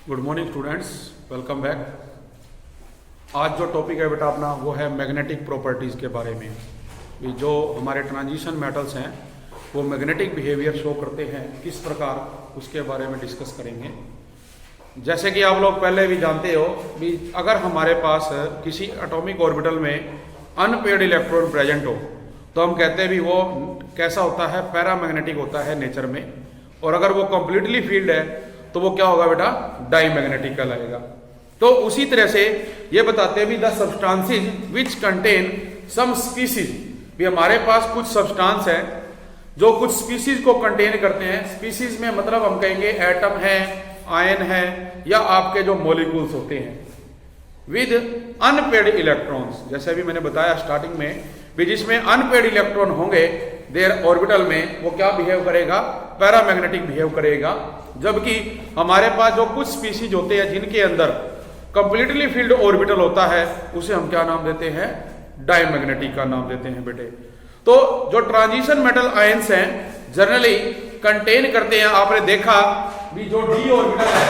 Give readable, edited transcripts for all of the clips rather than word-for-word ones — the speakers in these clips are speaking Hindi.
Good morning students, welcome back. आज जो टॉपिक है बेटा अपना वो है मैग्नेटिक प्रॉपर्टीज़ के बारे में। ये जो हमारे ट्रांजिशन मेटल्स हैं वो मैग्नेटिक बिहेवियर शो करते हैं किस प्रकार, उसके बारे में डिस्कस करेंगे। जैसे कि आप लोग पहले भी जानते हो भी अगर हमारे पास किसी एटॉमिक ऑर्बिटल में अनपेयर्ड इलेक्ट्रॉन प्रेजेंट हो तो हम कहते हैं भी वो कैसा होता है, पैरामैग्नेटिक होता है नेचर में। और अगर वो कंप्लीटली फील्ड है तो वो क्या होगा बेटा, डाईमैग्नेटिक कहलाएगा। तो उसी तरह से ये बताते हैं भी the substances which contain some species, भी हमारे पास कुछ सब्सटेंस है जो कुछ स्पीसीज को कंटेन करते हैं। स्पीसीज में मतलब हम कहेंगे एटम है, आयन है, या आपके जो मॉलिक्यूल्स होते हैं विद अनपेयर्ड इलेक्ट्रॉन्स। जैसे अभी मैंने बताया स्टार्टिंग में भी जिसमें अनपेयर्ड इलेक्ट्रॉन होंगे देयर ऑर्बिटल में, वो क्या बिहेव करेगा, पैरामैग्नेटिक बिहेव करेगा। जबकि हमारे पास जो कुछ स्पीसीज होते हैं जिनके अंदर कंप्लीटली फील्ड ऑर्बिटल होता है उसे हम क्या नाम देते हैं, डाईमैग्नेटिक का नाम देते हैं बेटे। तो जो ट्रांजिशन मेटल आयंस हैं जनरली कंटेन करते हैं, आपने देखा भी जो डी ऑर्बिटल है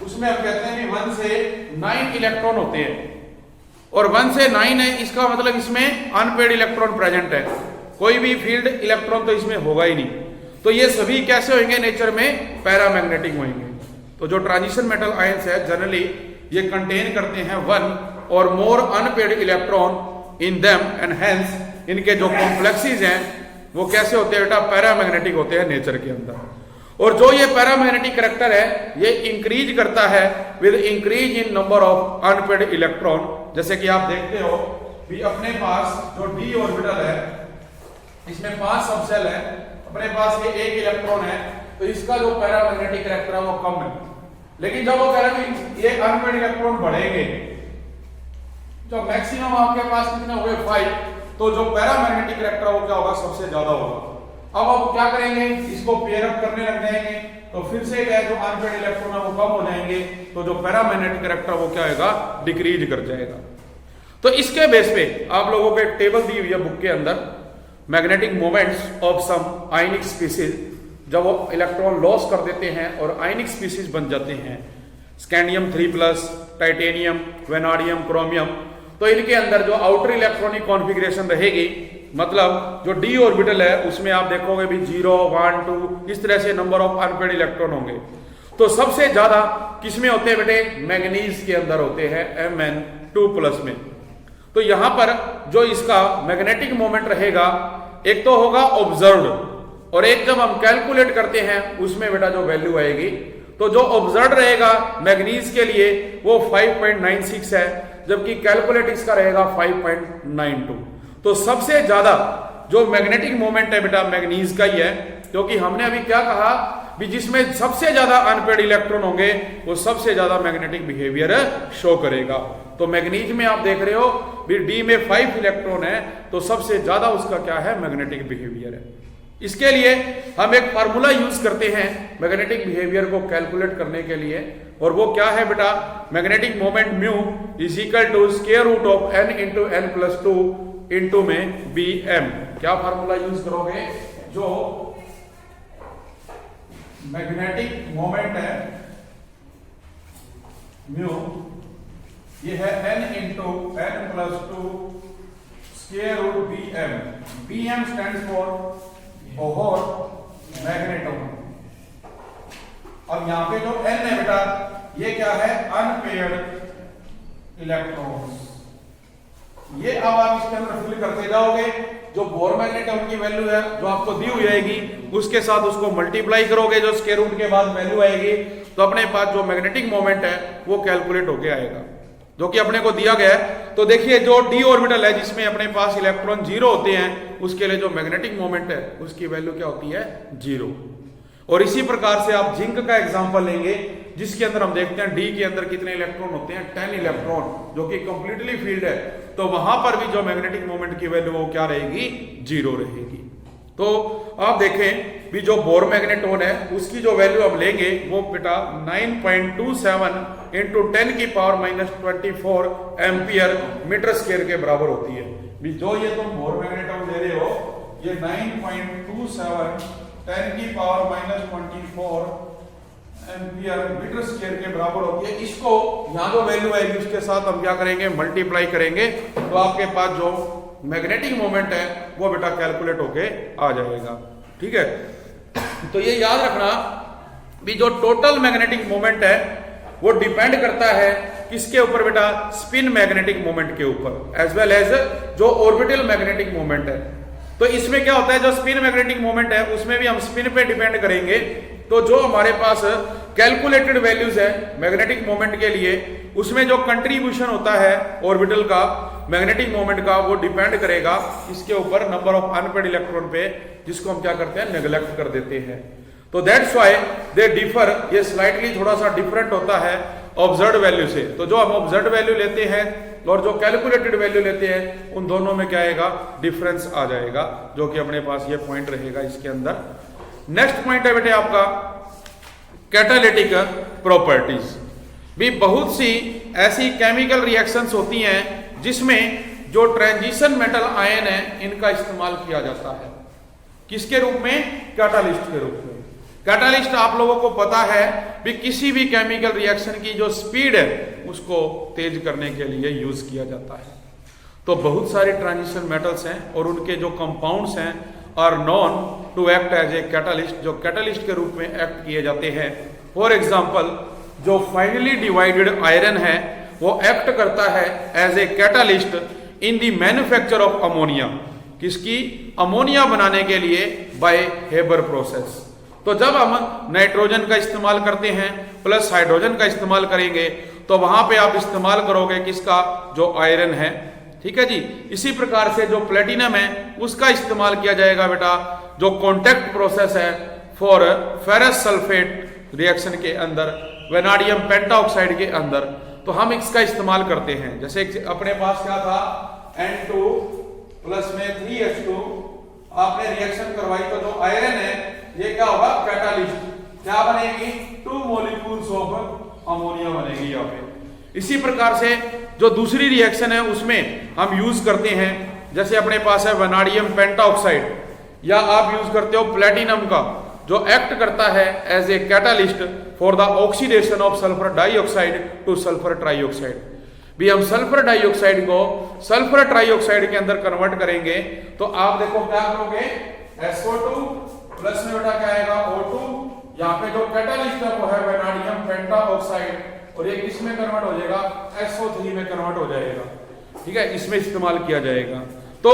उसमें हम कहते हैं भी 1 से 9 इलेक्ट्रॉन होते हैं, और 1 से 9 है इसका मतलब इसमें अनपेयर्ड इलेक्ट्रॉन प्रेजेंट है, कोई भी फील्ड इलेक्ट्रॉन तो इसमें होगा ही नहीं। तो ये सभी कैसे होंगे नेचर में, पैरामैग्नेटिक होंगे। तो जो ट्रांजिशन मेटल आयंस है जनरली ये कंटेन करते हैं 1 और more unpaired electron in them and hence इनके जो कॉम्प्लेक्सेस हैं वो कैसे होते हैं बेटा, पैरामैग्नेटिक होते हैं नेचर के अंदर। और जो ये पैरामैग्नेटिक करैक्टर है ये इंक्रीज करता है with increase in number of unpaired electron. जैसे कि आप देखते हो भी अपने पास जो डी ऑर्बिटल है इसमें 5 सबसेल है, अपने पास ये 1 इलेक्ट्रॉन है, तो इसका जो पैरामैग्नेटिक करैक्टर है वो कम है। लेकिन जब वो कह रहे हैं ये अनपेयर्ड इलेक्ट्रॉन बढ़ेंगे, जो मैक्सिमम आपके पास कितने हो गए 5, तो जो पैरामैग्नेटिक करैक्टर वो क्या होगा, सबसे ज्यादा होगा। अब आप क्या करेंगे, इसको पेयर अप करने लग जाएंगे तो फिर से क्या है, जो अनपेयर्ड इलेक्ट्रॉन है वो कम हो जाएंगे, तो जो पैरामैग्नेटिक करैक्टर वो क्या होगा, डिक्रीज कर जाएगा। तो इसके बेस पे आप लोगों को एक टेबल दी हुई है बुक के अंदर, magnetic moments of some ionic species, जब वो इलेक्ट्रॉन लॉस कर देते हैं और आयनिक स्पीसीज बन जाते हैं, स्कैंडियम 3+, टाइटेनियम, वेनाडियम, क्रोमियम, तो इनके अंदर जो आउटर इलेक्ट्रॉनिक कॉन्फ़िगरेशन रहेगी, मतलब जो डी ऑर्बिटल है उसमें आप देखोगे भी 0, 1, 2 इस तरह से नंबर ऑफ अनपेयर्ड इलेक्ट्रॉन होंगे। तो सबसे ज्यादा किसमें होते हैं बेटे, मैग्नीज के अंदर होते हैं, Mn2+ में। तो यहां पर जो इसका मैग्नेटिक मोमेंट रहेगा एक तो होगा ऑब्जर्व्ड, और एक जब हम कैलकुलेट करते हैं उसमें बेटा जो वैल्यू आएगी, तो जो ऑब्जर्व्ड रहेगा मैग्नीज के लिए वो 5.96 है, जबकि कैलकुलेट इसका रहेगा 5.92। तो सबसे ज्यादा जो मैग्नेटिक मोमेंट है बेटा मैग्नीज का ही है, क्योंकि हमने अभी क्या कहा भी जिसमें सबसे ज्यादा अनपेयर्ड इलेक्ट्रॉन होंगे वो सबसे ज्यादा मैग्नेटिक बिहेवियर शो करेगा। तो मैग्नीज में आप देख रहे हो भी डी में 5 इलेक्ट्रॉन है, तो सबसे ज्यादा उसका क्या है, मैग्नेटिक बिहेवियर है। इसके लिए हम एक फार्मूला यूज करते हैं मैग्नेटिक बिहेवियर को कैलकुलेट करने के लिए, और वो क्या है बेटा, magnetic moment mu is equal to square root of n into n+2 into में bm। क्या फार्मूला यूज करोगे, जो मैग्नेटिक मोमेंट है म्यू ये है n into n+2 square root bm। bm stands for Bohr magneto moment. अब यहां पे जो n है बेटा ये क्या है, अनपेयर्ड इलेक्ट्रॉन्स। ये अब आप इसके अंदर फिल करते जाओगे, जो बोर मैग्नेटम की वैल्यू है जो आपको दी हुई आएगी उसके साथ उसको मल्टीप्लाई करोगे, जो स्क्वायर रूट के बाद वैल्यू आएगी, तो अपने पास जो मैग्नेटिक मोमेंट है वो कैलकुलेट होके आएगा जो कि अपने को दिया गया है। तो देखिए जो डी ऑर्बिटल है जिसमें अपने पास इलेक्ट्रॉन 0 होते हैं उसके लिए जो मैग्नेटिक मोमेंट है उसकी वैल्यू क्या होती है, 0। और इसी प्रकार से आप जिंक का एग्जांपल लेंगे जिसके अंदर हम देखते हैं डी के अंदर कितने इलेक्ट्रॉन होते हैं, 10 इलेक्ट्रॉन, जो कि कंप्लीटली फील्ड है, तो वहां पर भी जो मैग्नेटिक मोमेंट की वैल्यू वो क्या रहेगी, 0 रहेगी। तो आप देखें भी जो बोर मैग्नेटोन है उसकी जो वैल्यू अब लेंगे वो बेटा 9.27 इंटू 10 की पावर -24 एम्पियर मीटर स्क्वायर के बराबर होती है। भी जो ये तुम बोर मैग्नेटोन ले रहे हो ये 9.27 10 की पावर -24 एम्पियर मीटर स्क्वायर के बराबर होती है। इसको यहाँ जो वैल्यू आएगी उसके साथ हम क्या करेंगे, मल्टीप्लाई करेंगे, तो आपके पास जो मैग्नेटिक मोमेंट है वो बेटा कैलकुलेट होके आ जाएगा। ठीक है, तो ये याद रखना भी जो टोटल मैग्नेटिक मोमेंट है वो डिपेंड करता है किसके ऊपर बेटा, स्पिन मैग्नेटिक मोमेंट के ऊपर, एज वेल एज जो ऑर्बिटल मैग्नेटिक मोमेंट है। तो इसमें क्या होता है, जो स्पिन मैग्नेटिक मोमेंट है उसमें भी हम स्पिन पे डिपेंड करेंगे। तो जो हमारे पास कैलकुलेटेड वैल्यूज है मैग्नेटिक मोमेंट के लिए, उसमें जो कंट्रीब्यूशन होता है ऑर्बिटल का मैग्नेटिक मोमेंट का, वो डिपेंड करेगा इसके ऊपर, नंबर ऑफ अनपेड इलेक्ट्रॉन पे, जिसको हम क्या करते हैं, नेग्लेक्ट कर देते हैं। तो दैट्स व्हाई दे डिफर, ये स्लाइटली थोड़ा सा डिफरेंट होता है ऑब्जर्व वैल्यू से। तो जो हम ऑब्जर्व वैल्यू लेते हैं और जो कैलकुलेटेड वैल्यू लेते हैं, उन दोनों में क्या आएगा, डिफरेंस आ जाएगा, जो कि अपने पास ये पॉइंट रहेगा इसके अंदर। नेक्स्ट पॉइंट है बेटे आपका कैटालिटिक प्रॉपर्टीज। भी बहुत सी ऐसी केमिकल रिएक्शंस होती हैं जिसमें जो ट्रांजिशन मेटल आयन है इनका इस्तेमाल किया जाता है, किसके रूप में, कैटालिस्ट के रूप में। कैटालिस्ट आप लोगों को पता है भी किसी भी केमिकल रिएक्शन की जो स्पीड है उसको तेज करने के लिए यूज किया जाता है। तो बहुत सारे ट्रांजिशन मेटल्स हैं और उनके जो कंपाउंड्स हैं are known to act as a catalyst, जो कैटालिस्ट के रूप में एक्ट किए जाते हैं। फॉर एग्जाम्पल जो फाइनली डिवाइडेड आयरन है वो एक्ट करता है as a catalyst in the manufacture of ammonia, किसकी, अमोनिया बनाने के लिए बाय हेबर प्रोसेस। तो जब हम नाइट्रोजन का इस्तेमाल करते हैं प्लस हाइड्रोजन का इस्तेमाल करेंगे तो वहां पे आप इस्तेमाल करोगे किसका, जो आयरन है। ठीक है जी। इसी प्रकार से जो प्लेटिनम है उसका इस्तेमाल किया जाएगा बेटा जो कॉन्टैक्ट प्रोसेस है फॉर फेरस सल्फेट रिएक्शन के अंदर, वेनाडियम पेंटाऑक्साइड के अंदर। तो हम इसका इस्तेमाल करते हैं। जैसे अपने पास क्या था, N2 प्लस में 3H2, आपने रिएक्शन करवाई तो जो आयरन है ये क्या होगा, कैटालिस्ट, क्या बनेगी, 2 मॉलिक्यूल्स ऑफ अमोनिया बनेगी यहाँ पे। इसी प्रकार से जो दूसरी रिएक्शन है उसमें हम यूज करते हैं, जैसे अपने पास है वेनाडियम पेंटाऑक्साइड, या आप यूज करते हो प्लेटिनम का, जो एक्ट करता है as a catalyst for the oxidation of sulphur dioxide to sulphur trioxide. भी हम सल्फर डाइऑक्साइड को सल्फर ट्राइऑक्साइड के अंदर कन्वर्ट करेंगे तो आप देखो क्या करोगे, SO2 प्लस में बेटा क्या आएगा, O2, यहाँ पे जो कैटालिस्ट है वो है वेनाडियम पेंटाऑक्साइड, और ये किस में कन्वर्ट हो जाएगा, SO3 में कन्वर्ट हो जाएगा। ठीक है, इसमें इस्तेमाल किया जाएगा। तो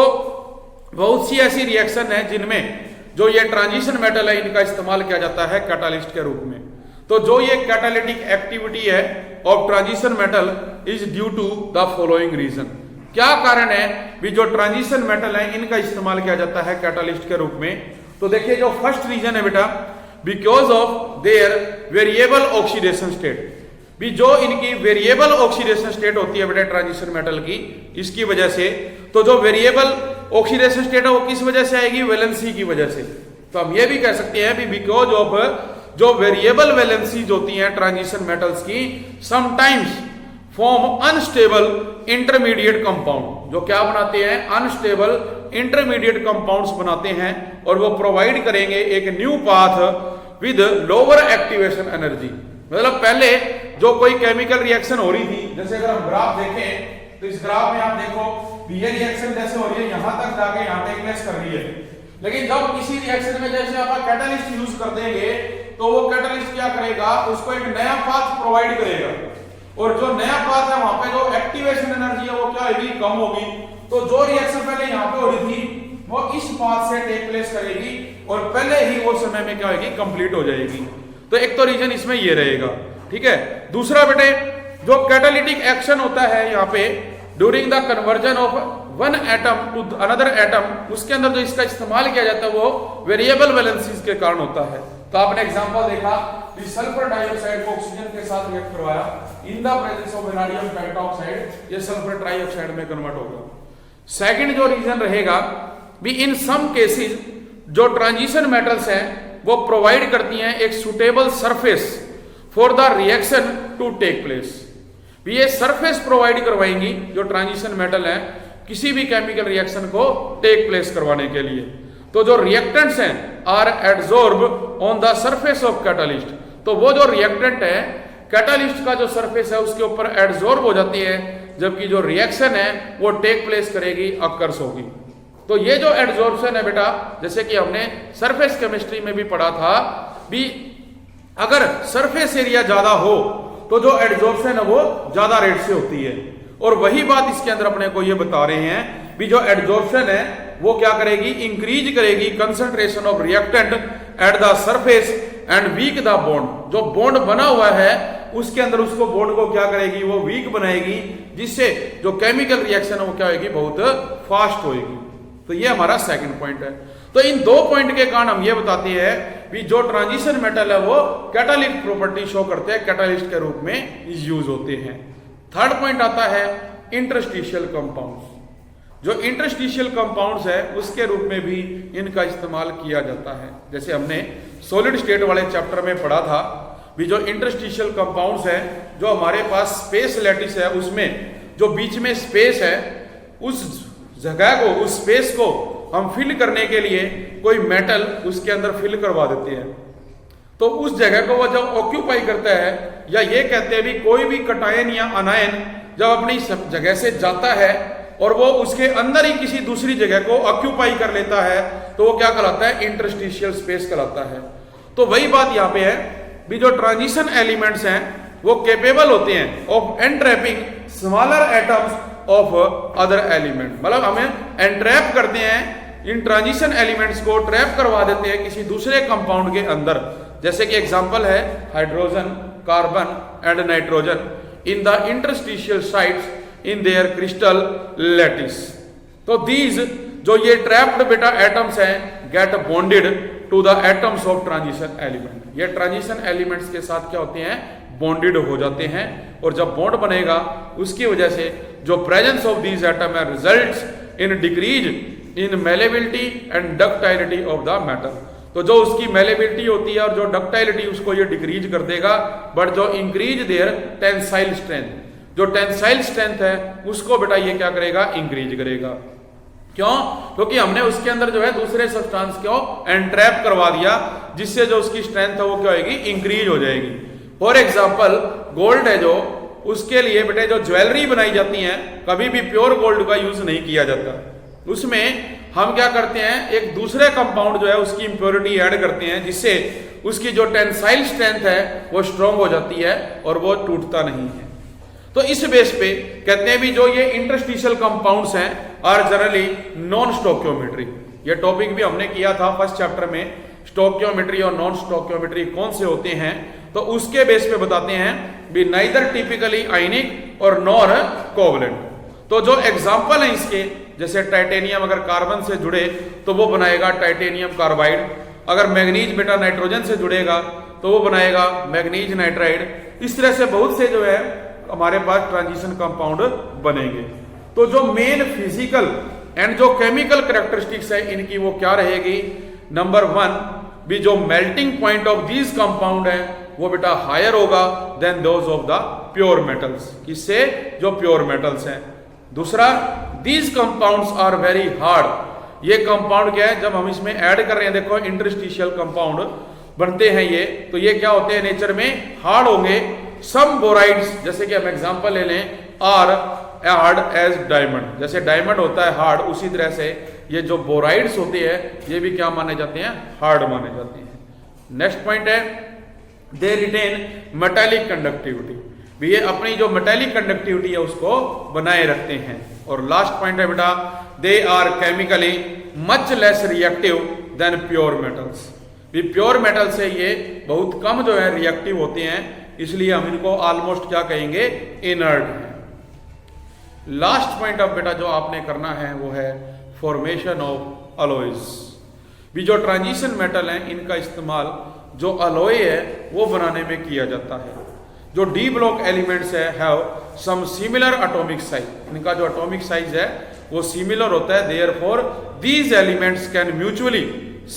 बहुत सी ऐसी रिएक्शन है जिनमें जो ये ट्रांजिशन मेटल है इनका इस्तेमाल किया जाता है कैटालिस्ट के रूप में। तो जो ये कैटालिटिक एक्टिविटी है of transition metal is due to the following reason. क्या कारण है भी जो ट्रांजिशन मेटल है इनका इस्तेमाल किया जाता है कैटालिस्ट के रूप में। तो देखिए जो फर्स्ट रीजन है बेटा, because of their variable oxidation state. भी जो इनकी वेरिएबल ऑक्सीडेशन स्टेट होती है बेटा ट्रांजिशन मेटल की, इसकी वजह से, तो जो वेरिएबल ऑक्सीडेशन स्टेट है वो किस वजह से आएगी, वैलेंसी की वजह से। तो हम ये भी कह सकते हैं भी बिकॉज ऑफ जो वेरिएबल वैलेंसीज होती हैं ट्रांजिशन मेटल्स की, sometimes form unstable intermediate compound, जो क्या बनाते हैं, अनस्टेबल इंटरमीडिएट कंपाउंड्स बनाते हैं, और वो प्रोवाइड करेंगे एक new path with lower activation energy. मतलब पहले जो कोई केमिकल रिएक्शन हो रही थी, जैसे अगर हम ग्राफ देखें तो इस ग्राफ में आप देखो ये रिएक्शन जैसे हो रही है यहां तक जाके यहां टेक प्लेस कर रही है, लेकिन जब किसी रिएक्शन में जैसे आप कैटालिस्ट यूज कर देंगे तो वो कैटालिस्ट क्या करेगा, उसको एक नया पाथ प्रोवाइड करेगा, और जो नया पाथ है वहां पे जो एक्टिवेशन एनर्जी है वो क्या होगी, कम होगी। तो जो रिएक्शन पहले यहाँ पे हो रही थी वो इस पाथ से टेक प्लेस करेगी और पहले ही वो समय में क्या होगी, कंप्लीट हो जाएगी। तो एक तो रीजन इसमें ये रहेगा। ठीक है। दूसरा बेटे जो कैटालिटिक एक्शन होता है यहाँ पे during the conversion of one atom to another atom, उसके अंदर जो इसका इस्तेमाल किया जाता है वो वेरिएबल वैलेंसीज के कारण होता है। तो आपने एग्जांपल देखा, सल्फर डाइऑक्साइड को ऑक्सीजन के साथ रिएक्ट करवाया in the presence of vanadium pentoxide, ये सल्फर ट्राइऑक्साइड में कन्वर्ट होगा। सेकंड जो रीजन रहेगा भी इन सम केसेस जो ट्रांजिशन मेटल्स हैं वो प्रोवाइड करती हैं एक suitable surface for the reaction to take place. भी ये सरफेस प्रोवाइड करवाएंगी जो ट्रांजिशन मेटल है किसी भी केमिकल रिएक्शन को टेक प्लेस करवाने के लिए। तो जो रिएक्टेंट्स हैं are adsorb on the surface of catalyst, तो वो जो रिएक्टेंट है कैटालिस्ट का जो सरफेस है उसके ऊपर एडजॉर्ब हो जाती है, जबकि जो रिएक्शन है वो टेक प्लेस करेगी, अकर्स होगी। तो ये जो एडजॉर्प्शन है बेटा, जैसे कि हमने सरफेस केमिस्ट्री में भी पढ़ा था भी, अगर सरफेस एरिया ज्यादा हो तो जो एडजॉर्प्शन है वो ज्यादा रेट से होती है। और वही बात इसके अंदर अपने को ये बता रहे हैं भी जो एडजॉर्प्शन है वो क्या करेगी, इंक्रीज करेगी concentration of reactant at the surface and weak the bond. जो बॉन्ड बना हुआ है उसके अंदर उसको बॉन्ड को क्या करेगी, वो वीक बनाएगी, जिससे जो केमिकल रिएक्शन है वो क्या होगी, बहुत फास्ट होगी। तो ये हमारा सेकंड पॉइंट है। तो इन दो पॉइंट के कारण हम ये बताते हैं कि जो ट्रांजिशन मेटल है वो कैटालिटिक प्रॉपर्टी शो करते हैं, कैटालिस्ट के रूप में यूज होते हैं। थर्ड पॉइंट आता है इंटरस्टिशियल कंपाउंड्स। जो इंटरस्टिशियल कंपाउंड्स है उसके रूप में भी इनका इस्तेमाल किया जाता है। जैसे हमने सॉलिड स्टेट वाले चैप्टर में पढ़ा था भी जो इंटरस्टिशियल कंपाउंड्स है, जो हमारे पास स्पेस लैटिस है उसमें जो बीच में स्पेस है उस जगह को, उस स्पेस को हम फिल करने के लिए कोई मेटल उसके अंदर फिल करवा देते हैं। तो उस जगह को वो जब ऑक्यूपाई करता है, या ये कहते हैं भी कोई भी कटायन या अनायन जब अपनी जगह से जाता है और वो उसके अंदर ही किसी दूसरी जगह को ऑक्यूपाई कर लेता है, तो वो क्या कहलाता है, इंटरस्टिशियल स्पेस कहलाता है। तो वही बात यहाँ पे है भी जो ट्रांजिशन एलिमेंट्स हैं वो कैपेबल होते हैं of entrapping smaller atoms of other element. मतलब हमें एंट्रैप करते हैं, इन ट्रांजिशन एलिमेंट्स को ट्रैप करवा देते हैं किसी दूसरे कंपाउंड के अंदर। जैसे कि एग्जांपल है hydrogen, carbon and nitrogen in the interstitial sites in their crystal lattice. तो दीज जो ये ट्रैप्ड बेटा एटम्स हैं get bonded to the atoms of transition element. ये ट्रांजिशन एलिमेंट्स के साथ क्या होते हैं, बॉन्डेड हो जाते हैं, और जब बॉन्ड बनेगा उसकी वजह से जो प्रेजेंस ऑफ दीज एटम है results in decrease in malleability and ductility of the metal. तो जो उसकी मेलेबिलिटी होती है और जो डक्टाइलिटी उसको ये डिक्रीज कर देगा, बट जो इंक्रीज देयर टेंसाइल स्ट्रेंथ, जो टेंसाइल स्ट्रेंथ है उसको बेटा ये क्या करेगा, इंक्रीज करेगा। क्यों? क्योंकि हमने उसके अंदर जो है दूसरे सब्सटेंस को एंट्रैप करवा दिया, जिससे जो उसकी स्ट्रेंथ है वो क्या होगी, इंक्रीज हो जाएगी। फॉर एग्जाम्पल गोल्ड है जो, उसके लिए बेटे जो ज्वेलरी बनाई जाती है कभी भी प्योर गोल्ड का यूज नहीं किया जाता। उसमें हम क्या करते हैं, एक दूसरे कंपाउंड जो है उसकी इंप्योरिटी ऐड करते हैं, जिससे उसकी जो टेंसाइल स्ट्रेंथ है वो स्ट्रांग हो जाती है और वो टूटता नहीं है। तो इस बेस पे कहते हैं भी जो ये इंटरस्टिशियल कंपाउंड्स हैं आर जनरली नॉन स्टोकियोमेट्री। ये टॉपिक भी हमने किया था फर्स्ट चैप्टर में, स्टोकियोमेट्री और नॉन स्टोकियोमेट्री कौन से होते हैं। तो उसके बेस पे बताते हैं भी नाइदर टिपिकली आयनिक और नॉर कोवलेंट। तो जो एग्जांपल है इसके, जैसे टाइटेनियम अगर कार्बन से जुड़े तो वो बनाएगा टाइटेनियम कार्बाइड, अगर मैग्नीज बेटा नाइट्रोजन से जुड़ेगा तो वो बनाएगा मैग्नीज नाइट्राइड। इस तरह से बहुत से जो है हमारे पास ट्रांजिशन कंपाउंड बनेंगे। तो जो मेन फिजिकल एंड जो केमिकल कैरेक्टरिस्टिक्स है इनकी वो क्या रहेगी, नंबर 1 भी जो melting point of these compound है वो बेटा हायर होगा than those of the pure metals. किससे, जो प्योर मेटल्स हैं। दूसरा, these compounds are very hard. ये कंपाउंड क्या है, जब हम इसमें ऐड कर रहे हैं, देखो इंटरस्टिशियल कंपाउंड बनते हैं ये, तो ये क्या होते हैं, नेचर में हार्ड होंगे। सम बोराइड्स, जैसे कि हम एग्जांपल ले लें, आर हार्ड एज डायमंड। जैसे डायमंड होता है हार्ड, उसी तरह से ये जो बोराइड्स होते हैं ये भी क्या माने जाते हैं, हार्ड माने जाते हैं। नेक्स्ट पॉइंट है दे रिटेन मेटालिक कंडक्टिविटी, भी ये अपनी जो मेटालिक कंडक्टिविटी है उसको बनाए रखते हैं। और लास्ट पॉइंट है बेटा they are chemically much less reactive than pure metals. भी प्योर मेटल से ये बहुत कम जो है रिएक्टिव होते हैं, इसलिए हम इनको ऑलमोस्ट क्या कहेंगे, इनर्ट है। लास्ट पॉइंट अब बेटा जो आपने करना है वो है फॉर्मेशन ऑफ अलॉयज। भी जो ट्रांजिशन मेटल हैं इनका इस्तेमाल जो अलॉय है वो बनाने में किया जाता है। जो डी ब्लॉक एलिमेंट्स है have some similar atomic size, इनका जो एटॉमिक साइज है वो सिमिलर होता है। Therefore these elements can mutually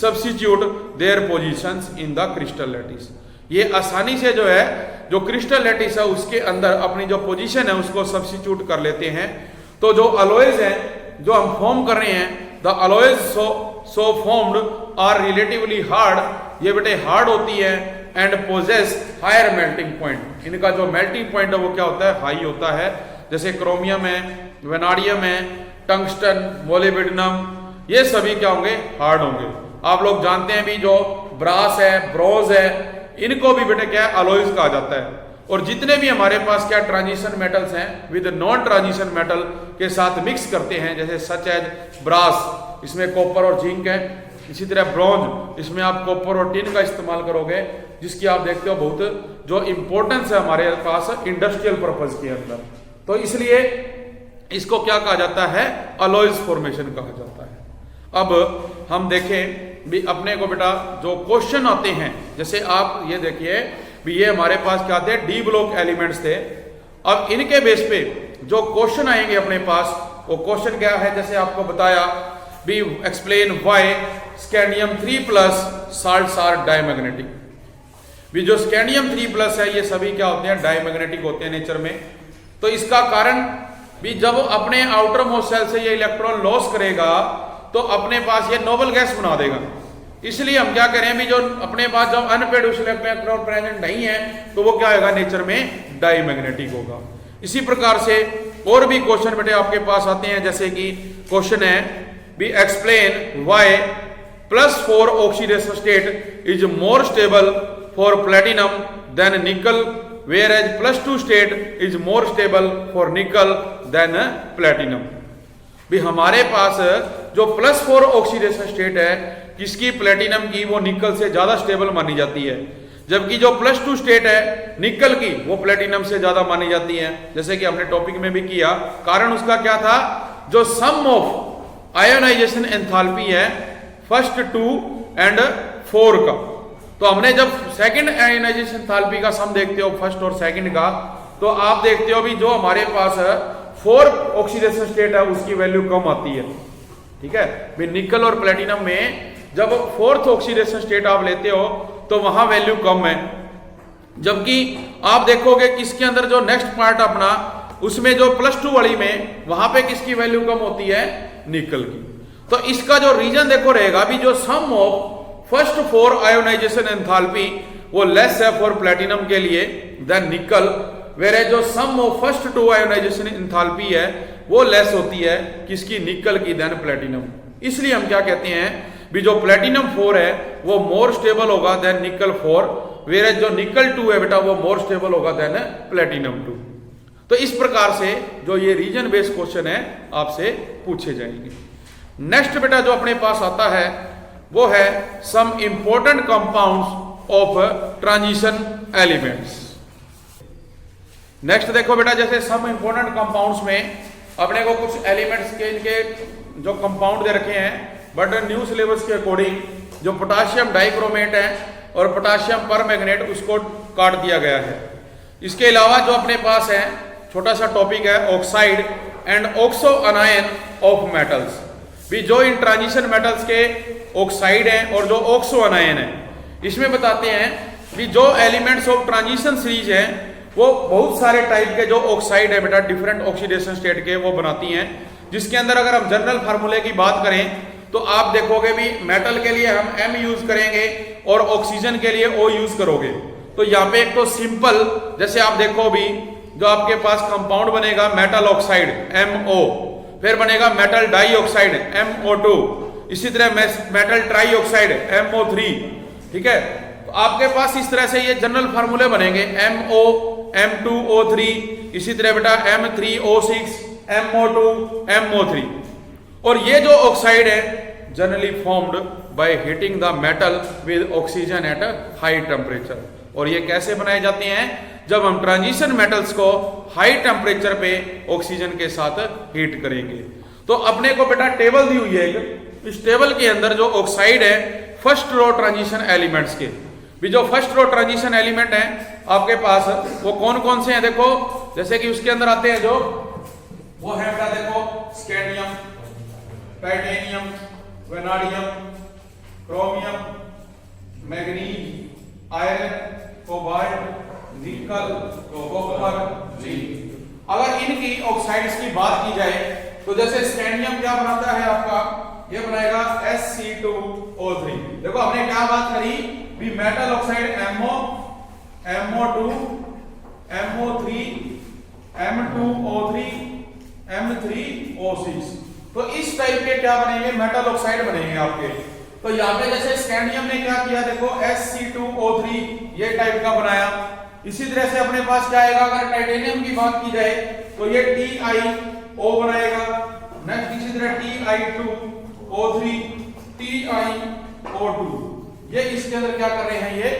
substitute their positions in the crystal lattice. ये आसानी से जो है जो क्रिस्टल लैटिस है उसके अंदर अपनी जो पोजीशन है उसको सब्स्टिट्यूट कर लेते हैं। तो जो अलॉयज हैं जो हम फॉर्म कर रहे हैं, the alloys so formed are relatively hard, ये बेटे हार्ड होती है and possess higher melting point. इनका जो मेल्टिंग पॉइंट है वो क्या होता है, हाई होता है। जैसे क्रोमियम है, वेनाडियम है, टंगस्टन, मोलिब्डेनम, ये सभी क्या होंगे, हार्ड होंगे। आप लोग जानते हैं भी जो ब्रास है, ब्रोंज है, इनको भी बेटे क्या है, अलॉयज कहा जाता है। और जितने भी हमारे पास क्या ट्रांजिशन मेटल्स हैं विद नॉन ट्रांजिशन मेटल के साथ मिक्स करते हैं, जैसे सच एज ब्रास, इसमें कॉपर और जिंक है। इसी तरह ब्रॉन्ज, इसमें आप कॉपर और टिन का इस्तेमाल करोगे, जिसकी आप देखते हो बहुत जो इंपॉर्टेंस है हमारे पास इंडस्ट्रियल पर्पज के अंदर। तो इसलिए इसको क्या कहा जाता है, अलॉयज फॉर्मेशन कहा जाता है। अब हम देखें भी अपने को बेटा जो क्वेश्चन आते हैं, जैसे आप ये देखिए भी ये हमारे पास क्या थे, डी ब्लॉक एलिमेंट्स थे। अब इनके बेस पे जो क्वेश्चन आएंगे अपने पास, वो क्वेश्चन क्या है, जैसे आपको बताया भी explain why scandium 3+ salts are diamagnetic. भी जो स्कैंडियम 3+ है ये सभी क्या होते हैं, डायमैग्नेटिक होते हैं नेचर में। तो इसका कारण भी जब अपने आउटर मोस्ट सेल से ये इलेक्ट्रॉन लॉस करेगा तो अपने पास ये नोबल गैस बना देगा। इसलिए हम क्या करें भी जो अपने पास जब अनपेड इलेक्ट्रॉन प्रेजेंट नहीं है तो वो क्या होगा, नेचर में डायमैग्नेटिक होगा। इसी प्रकार से और भी क्वेश्चन बेटे आपके पास आते हैं, जैसे कि क्वेश्चन है भी explain why +4 oxidation state is more stable for platinum than nickel whereas +2 state is more stable for nickel than platinum. भी हमारे पास जो +4 ऑक्सीडेशन स्टेट है किसकी, प्लेटिनम की, वो निकल से ज्यादा स्टेबल मानी जाती है, जबकि जो +2 स्टेट है निकल की वो प्लेटिनम से ज्यादा मानी जाती है। जैसे कि हमने टॉपिक में भी किया, कारण उसका क्या था, जो सम ऑफ आयोनाइजेशन एंथैल्पी है फर्स्ट 2 और 4 का। तो हमने जब सेकंड आयोनाइजेशन एंथैल्पी का सम देखते हो फर्स्ट और सेकंड का, तो आप देखते हो भी जो हमारे पास 4 ऑक्सीडेशन स्टेट है उसकी वैल्यू कम आती है। ठीक है भी निकल और प्लेटिनम में जब 4th ऑक्सीडेशन स्टेट आप लेते हो तो वहां वैल्यू कम है, जबकि आप देखोगे कि इसके अंदर जो नेक्स्ट पार्ट अपना उसमें जो +2 वाली में वहां पे किसकी वैल्यू कम होती है, निकल की। तो इसका जो रीजन देखो रहेगा भी जो सम ऑफ फर्स्ट 4 आयोनाइजेशन एंथैल्पी वो लेस है फॉर प्लेटिनम के लिए देन निकल, वेरे जो सम ऑफ फर्स्ट 2 आयोनाइजेशन एंथैल्पी है वो लेस होती है किसकी, निकल की देन प्लेटिनम। इसलिए हम क्या कहते हैं भी जो प्लेटिनम 4 है वो मोर स्टेबल होगा देन निकल 4, वेरे जो निकल 2 है बेटा वो मोर स्टेबल होगा देन प्लेटिनम 2। तो इस प्रकार से जो ये रीजन बेस्ड क्वेश्चन है आपसे पूछे जाएंगे। नेक्स्ट बेटा जो अपने पास आता है वो है some important compounds of transition elements. Next देखो बेटा, जैसे सम इंपॉर्टेंट कंपाउंड्स में अपने को कुछ एलिमेंट्स के इनके जो कंपाउंड दे रखे हैं, बट न्यू सिलेबस के अकॉर्डिंग जो पोटाशियम डाइक्रोमेट है और पोटाशियम परमैंगनेट उसको काट दिया गया है। इसके अलावा जो अपने पास है छोटा सा टॉपिक है oxide and oxo अनायन of metals. भी जो इन ट्रांजिशन मेटल्स के ऑक्साइड हैं और जो ऑक्सो अनायन है, इसमें बताते हैं भी जो एलिमेंट्स ऑफ ट्रांजिशन सीरीज हैं वो बहुत सारे टाइप के जो ऑक्साइड है बेटा डिफरेंट ऑक्सीडेशन स्टेट के वो बनाती हैं, जिसके अंदर अगर हम जनरल फार्मूले की बात करें तो आप देखोगे भी मेटल के लिए हम M यूज करेंगे और ऑक्सीजन के लिए O यूज करोगे। तो यहाँ पे एक तो सिंपल, जैसे आप देखो भी जो आपके पास कंपाउंड बनेगा मेटल ऑक्साइड MO, फिर बनेगा मेटल डाइऑक्साइड MO2, इसी तरह मेटल ट्राइऑक्साइड MO3। ठीक है, तो आपके पास इस तरह से ये जनरल फार्मूले बनेंगे MO M2O3, इसी तरह बेटा M3O6 MO2 MO3। और ये जो ऑक्साइड है generally formed by heating the metal with oxygen at high temperature. और ये कैसे बनाए जाते हैं, जब हम ट्रांजिशन मेटल्स को हाई टेम्परेचर पे ऑक्सीजन के साथ हीट करेंगे। तो अपने को बेटा टेबल दी हुई है, इस टेबल के अंदर जो ऑक्साइड है फर्स्ट रो ट्रांजिशन एलिमेंट्स के, भी जो फर्स्ट रो ट्रांजिशन एलिमेंट है आपके पास वो कौन कौन से हैं देखो, जैसे कि उसके अंदर आते हैं जो वो है बेटा देखो scandium, titanium, vanadium, chromium, manganese, iron, cobalt, निकल, कॉपर, जिंक। अगर इनकी ऑक्साइड्स की बात की जाए तो जैसे स्कैंडियम क्या बनाता है आपका, ये बनाएगा SC2O3। देखो हमने क्या बात करी भी metal oxide MO MO2 MO3 M2O3 M3O6। तो इस टाइप के क्या बनेंगे, मेटल ऑक्साइड बनेंगे आपके। तो यहाँ पे जैसे स्कैंडियम ने क्या किया, देखो Sc2O3 ये टाइप का बनाया। इसी तरह से अपने पास क्या आएगा, अगर टाइटेनियम की बात की जाए तो ये TiO बनाएगा। नेक्स्ट इसी तरह Ti2O3 TiO2, ये इसके अंदर क्या कर रहे हैं, ये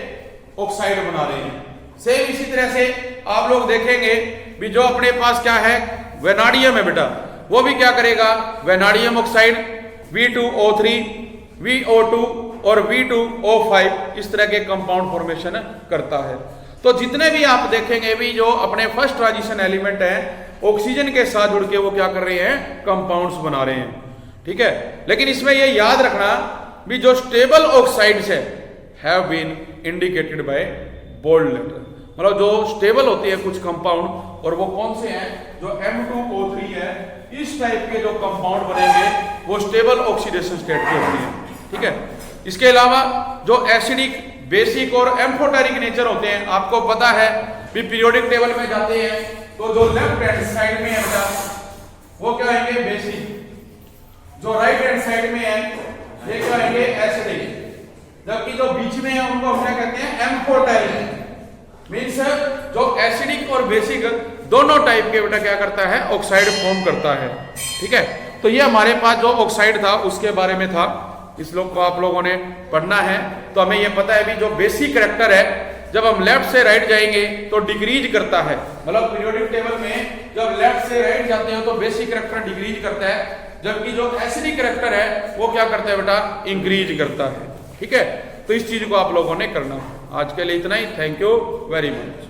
ऑक्साइड बना रहे हैं। सेम इसी तरह से आप लोग देखेंगे भी जो अपने पास क्या है वेनाडियम है बेटा, वो भी क्या करेगा, वेनाडियम ऑक्साइड V2O3 VO2 और V2O5 इस तरह के कंपाउंड फॉर्मेशन करता है। तो जितने भी आप देखेंगे भी जो अपने फर्स्ट ट्रांजिशन एलिमेंट है ऑक्सीजन के साथ जुड़ के वो क्या कर रहे हैं, कंपाउंड्स बना रहे हैं। ठीक है, लेकिन इसमें ये याद रखना भी जो स्टेबल ऑक्साइड्स है have been indicated by bold letter, मतलब जो स्टेबल होती है कुछ कंपाउंड, और वो कौन से हैं, जो M2O3 है, इस टाइप के जो कंपाउंड बनेंगे वो स्टेबल ऑक्सीडेशन स्टेट के होते हैं। ठीक है, इसके अलावा जो एसिडिक, बेसिक और एम्फोटेरिक नेचर होते हैं, आपको पता है भी पीरियोडिक टेबल में जाते हैं तो जो लेफ्ट हैंड साइड में है बेटा वो क्या आएंगे, बेसिक, जो राइट हैंड साइड में है ये क्या आएंगे, एसिडिक, जबकि जो बीच में है उनको हम क्या कहते हैं, एम्फोटेरिक। मींस जो एसिडिक और बेसिक दोनों टाइप के बेटा क्या करता है, ऑक्साइड फॉर्म करता है। ठीक है, तो ये हमारे पास जो ऑक्साइड था उसके बारे में था, इस लोग को आप लोगों ने पढ़ना है। तो हमें ये पता है भी जो बेसिक करैक्टर है जब हम लेफ्ट से राइट जाएंगे तो डिक्रीज करता है, मतलब पीरियोडिक टेबल में जब लेफ्ट से राइट जाते हो तो बेसिक करैक्टर डिक्रीज करता है, जबकि जो एसिडिक करैक्टर है वो क्या करता है बेटा, इंक्रीज करता है। ठीक है, तो इस चीज को आप लोगों ने करना। आज के लिए इतना ही, थैंक यू वेरी मच।